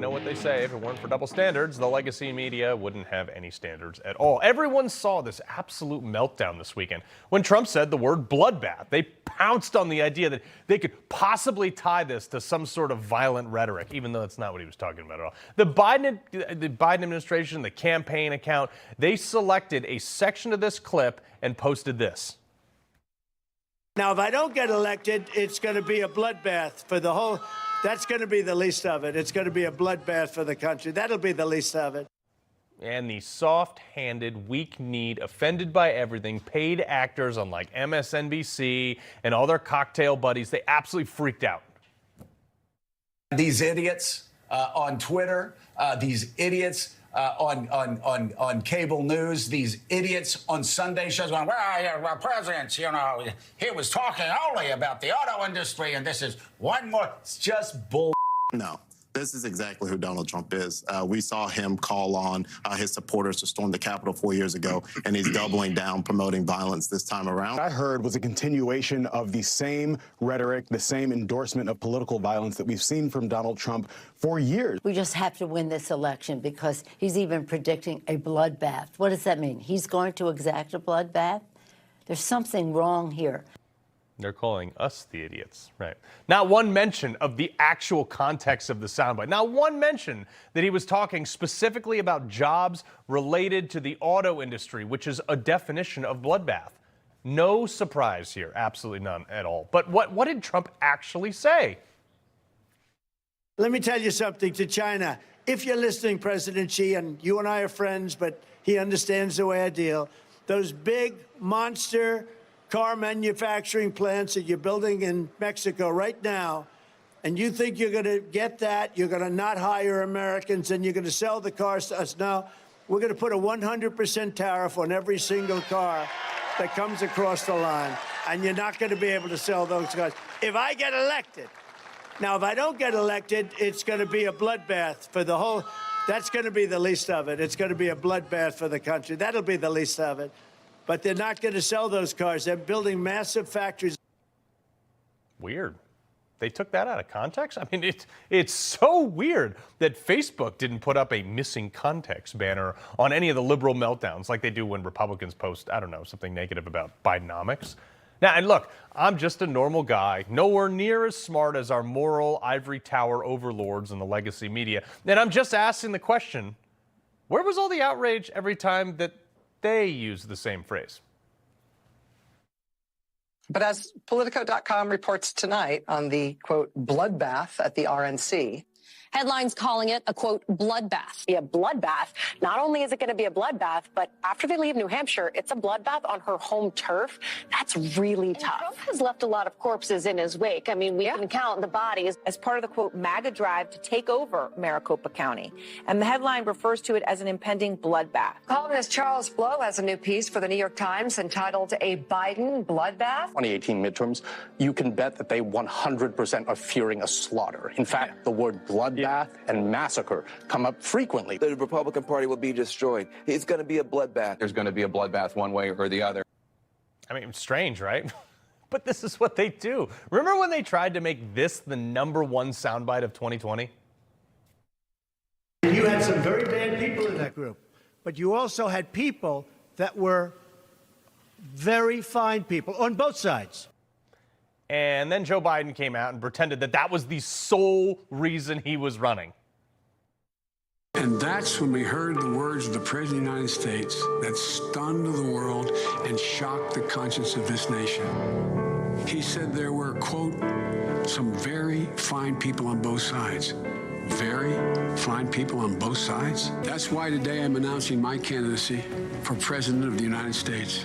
know what they say, if it weren't for double standards, the legacy media wouldn't have any standards at all. Everyone saw this absolute meltdown this weekend when Trump said the word bloodbath. They pounced on the idea that they could possibly tie this to some sort of violent rhetoric, even though that's not what he was talking about at all. The Biden administration, the campaign account, they selected a section of this clip and posted this. Now, if I don't get elected, it's going to be a bloodbath for the whole. That's going to be the least of it. It's going to be a bloodbath for the country. That'll be the least of it. And the soft-handed, weak-kneed, offended by everything, paid actors on like MSNBC and all their cocktail buddies, they absolutely freaked out. These idiots on Twitter, these idiots on cable news, these idiots on Sunday shows going, well, presidents, you know, he was talking only about the auto industry, and this is one more. It's just bull. No. This is exactly who Donald Trump is. We saw him call on his supporters to storm the Capitol 4 years ago, and he's doubling down, promoting violence this time around. What I heard was a continuation of the same rhetoric, the same endorsement of political violence that we've seen from Donald Trump for years. We just have to win this election because he's even predicting a bloodbath. What does that mean? He's going to exact a bloodbath? There's something wrong here. They're calling us the idiots, right? Not one mention of the actual context of the soundbite. Not one mention that he was talking specifically about jobs related to the auto industry, which is a definition of bloodbath. No surprise here, absolutely none at all. But what did Trump actually say? Let me tell you something to China. If you're listening, President Xi, and you and I are friends, but he understands the way I deal, those big monster car manufacturing plants that you're building in Mexico right now, and you think you're going to get that, you're going to not hire Americans, and you're going to sell the cars to us. No, we're going to put a 100% tariff on every single car that comes across the line, and you're not going to be able to sell those cars. If I get elected, now, if I don't get elected, it's going to be a bloodbath for the whole. That's going to be the least of it. It's going to be a bloodbath for the country. That'll be the least of it. But they're not going to sell those cars. They're building massive factories. Weird. They took that out of context? I mean, it's so weird that Facebook didn't put up a missing context banner on any of the liberal meltdowns like they do when Republicans post, I don't know, something negative about Bidenomics. Now, and look, I'm just a normal guy, nowhere near as smart as our moral ivory tower overlords in the legacy media. And I'm just asking the question, where was all the outrage every time that they use the same phrase? But as Politico.com reports tonight on the, quote, bloodbath at the RNC, headlines calling it a, quote, bloodbath. Be a bloodbath. Not only is it going to be a bloodbath, but after they leave New Hampshire, it's a bloodbath on her home turf. That's really tough. Trump has left a lot of corpses in his wake. I mean, we can count the bodies. As part of the, quote, MAGA drive to take over Maricopa County. And the headline refers to it as an impending bloodbath. Columnist Charles Blow has a new piece for the New York Times entitled A Biden Bloodbath. 2018 midterms, you can bet that they 100% are fearing a slaughter. In fact, the word bloodbath and massacre come up frequently. The Republican Party will be destroyed. It's going to be a bloodbath. There's going to be a bloodbath one way or the other. I mean, strange, right? But this is what they do. Remember when they tried to make this the #1 soundbite of 2020? You had some very bad people in that group, but you also had people that were very fine people on both sides. And then Joe Biden came out and pretended that that was the sole reason he was running. And that's when we heard the words of the President of the United States that stunned the world and shocked the conscience of this nation. He said there were, quote, some very fine people on both sides. Very fine people on both sides. That's why today I'm announcing my candidacy for President of the United States.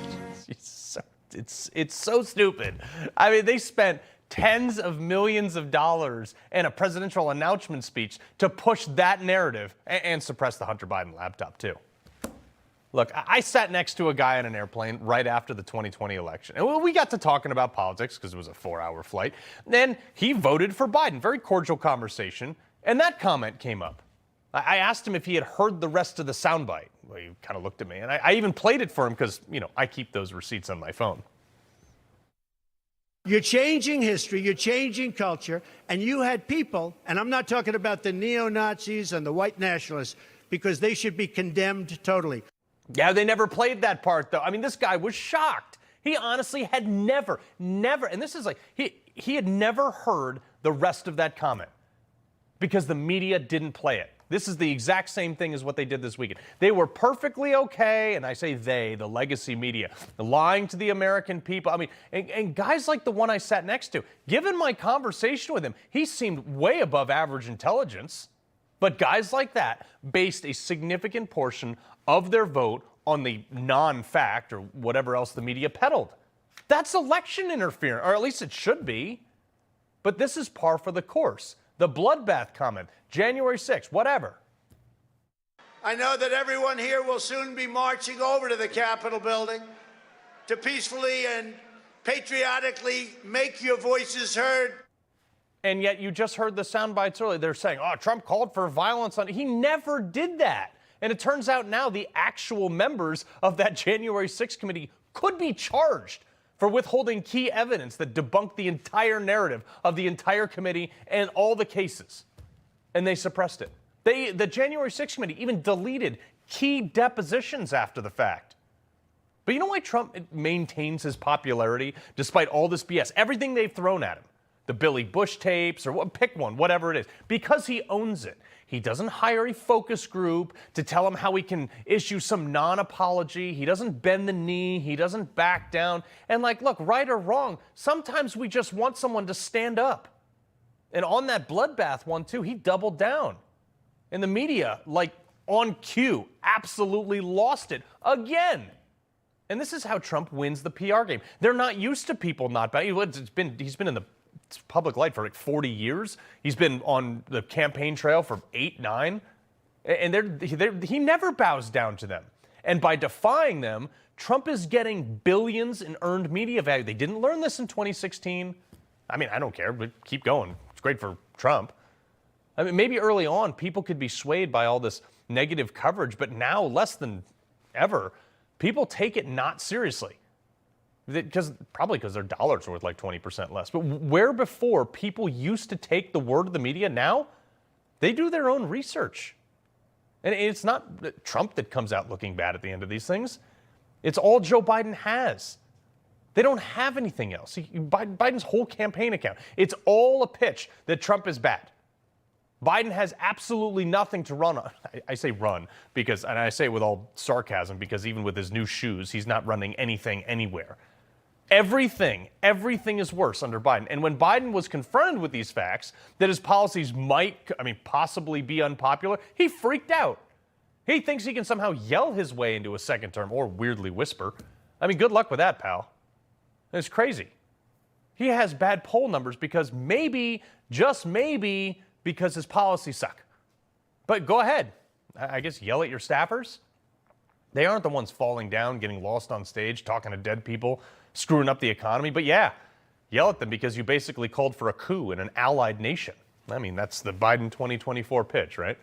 It's so stupid. I mean, they spent tens of millions of dollars in a presidential announcement speech to push that narrative and suppress the Hunter Biden laptop, too. Look, I sat next to a guy on an airplane right after the 2020 election. And we got to talking about politics because it was a 4-hour flight. Then he voted for Biden. Very cordial conversation. And that comment came up. I asked him if he had heard the rest of the soundbite. Well, he kind of looked at me, and I even played it for him because, you know, I keep those receipts on my phone. You're changing history, you're changing culture, and you had people, and I'm not talking about the neo-Nazis and the white nationalists, because they should be condemned totally. Yeah, they never played that part, though. I mean, this guy was shocked. He honestly had never, and this is like, he had never heard the rest of that comment because the media didn't play it. This is the exact same thing as what they did this weekend. They were perfectly okay, and I say they, the legacy media, lying to the American people. I mean, and guys like the one I sat next to, given my conversation with him, he seemed way above average intelligence. But guys like that based a significant portion of their vote on the non-fact or whatever else the media peddled. That's election interference, or at least it should be. But this is par for the course. The bloodbath comment, January 6th, whatever. I know that everyone here will soon be marching over to the Capitol building to peacefully and patriotically make your voices heard. And yet you just heard the sound bites earlier. They're saying, oh, Trump called for violence on. He never did that. And it turns out now the actual members of that January 6th committee could be charged for withholding key evidence that debunked the entire narrative of the entire committee and all the cases. And they suppressed it. The January 6th committee even deleted key depositions after the fact. But you know why Trump maintains his popularity despite all this BS? Everything they've thrown at him. The Billy Bush tapes or pick one, whatever it is. Because he owns it. He doesn't hire a focus group to tell him how he can issue some non-apology. He doesn't bend the knee. He doesn't back down. And like, look, right or wrong, sometimes we just want someone to stand up. And on that bloodbath one, too, he doubled down. And the media, like on cue, absolutely lost it again. And this is how Trump wins the PR game. They're not used to people not backing. He's been in the public light for like 40 years. He's been on the campaign trail for 8, 9. And he never bows down to them. And by defying them, Trump is getting billions in earned media value. They didn't learn this in 2016. I mean, I don't care, but keep going. It's great for Trump. I mean, maybe early on, people could be swayed by all this negative coverage, but now, less than ever, people take it not seriously. Probably because their dollar's worth like 20% less. But where before people used to take the word of the media, now they do their own research. And it's not Trump that comes out looking bad at the end of these things. It's all Joe Biden has. They don't have anything else. Biden's whole campaign account, it's all a pitch that Trump is bad. Biden has absolutely nothing to run on. I say run because, and I say it with all sarcasm, because even with his new shoes, he's not running anything anywhere. Everything is worse under Biden. And when Biden was confronted with these facts, that his policies might, possibly be unpopular, he freaked out. He thinks he can somehow yell his way into a second term or weirdly whisper. Good luck with that, pal. It's crazy. He has bad poll numbers because maybe, just maybe, because his policies suck. But go ahead. I guess yell at your staffers. They aren't the ones falling down, getting lost on stage, talking to dead people, screwing up the economy. But yeah, yell at them because you basically called for a coup in an allied nation. That's the Biden 2024 pitch, right?